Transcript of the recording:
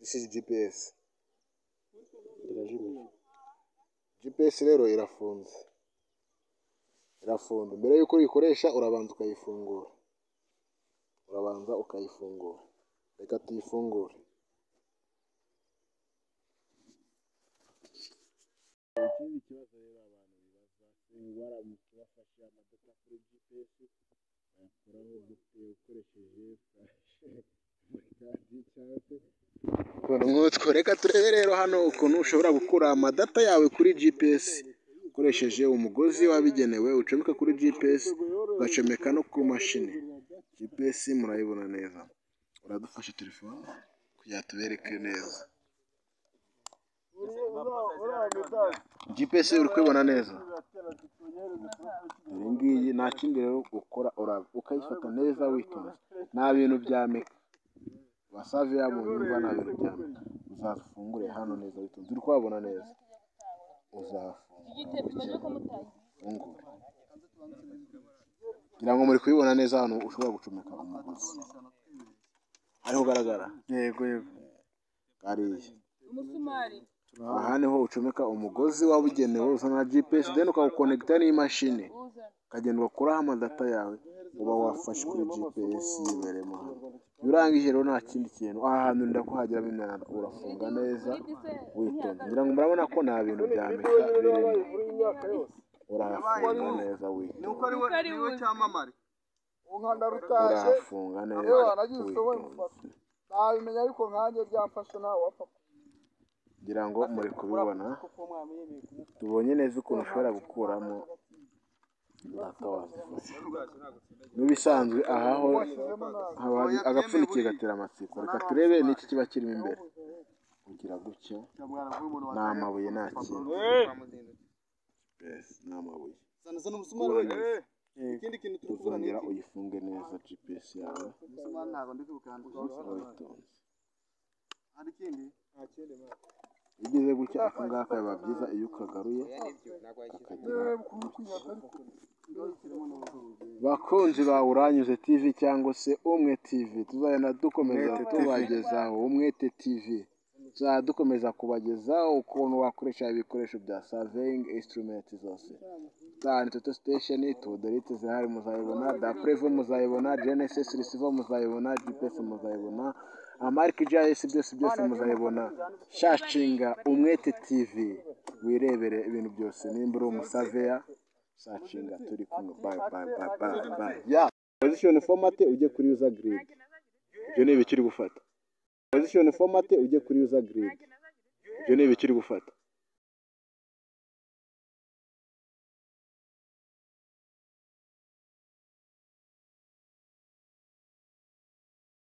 This is GPS. GPS rero irafunze. Mbere yuko uyikoresha urabanza ukayifungura. Reka tuyifungure. Ikindi kibazo rero abantu bibaza waramutse bafashe amaduka kuri GPS bayakoraho ukoresheje flash. Reka turebe rero hano ukuntu ushobora gukura amadata yawe kuri GPS ukoresheje umugozi wabigenewe ucomeka kuri GPS ugacomeka no ku mashini. GPS murayibona neza. Uradufashe telefone kugira tubereke neza. GPS uri kwibona neza. Iyi ngiyi nta kindi rero ukora ukayifata neza witonze. Nta bintu bya meka. Wasave ya muntu nta bintu bya meka. Uzafungure hano neza witonze. Uri kwabona neza. Uzafungure. Kugira ngo muri kubibona neza hano ushobora gucomeka umugozi. Ariho ugaragara. Yego. Hariya. Aha niho ucomeka umugozi wabugenewe uzana GPS then ukawukonekita n'imashini ukagenda ugakuraho amadata yawe uba wafashe kuri GPS yiberemo hano. Urangije rero nta kindi kintu aha hantu ndakuhageramo imyanda urafunga neza witonze. Ngira ngo murabona ko nta bintu bya meka birimo. Urafunga neza witonze. Urafunga neza witonze. Nabimenya ariko nkanjye byamfasha nawe wapfa. Ngira ngo muri kubibona tubonye neza ukuntu ushobora gukuramo data wazifashe. N'ubisanzwe ahaho agapfundikiye gatera amatsiko. Reka turebe n'iki kiba kirimo imbere. Ugira gutya ni amabuye nta kintu. Ni amabuye. Uzongera uyifunge neza GPS yawe. Ugeze gutya aka ngaka biba byiza iyo ukagaruye bakunzi ba Uranyuze TV cyangwa se Umwe TV tuzagenda dukomeza tubagezaho Umwete TV dukomeza kubagezaho ukuntu wakoresha ibikoresho bya surveying instrument zose. Tani Toto Station Tudelite zihari muzayibona, Daprevo muzayibona, Genesis Receiver muzayibona, GPS muzayibona, Amark JS byose muzayibona. Shashinga Umwete TV wirebere ibintu byose. Nimba uri umusaveya shashinga turi kumwe. Bye. Position format ujye kuri user grid. Ibyo ni ibikiri gufata. Position format ujye kuri user grid. Ibyo ni ibikiri gufata.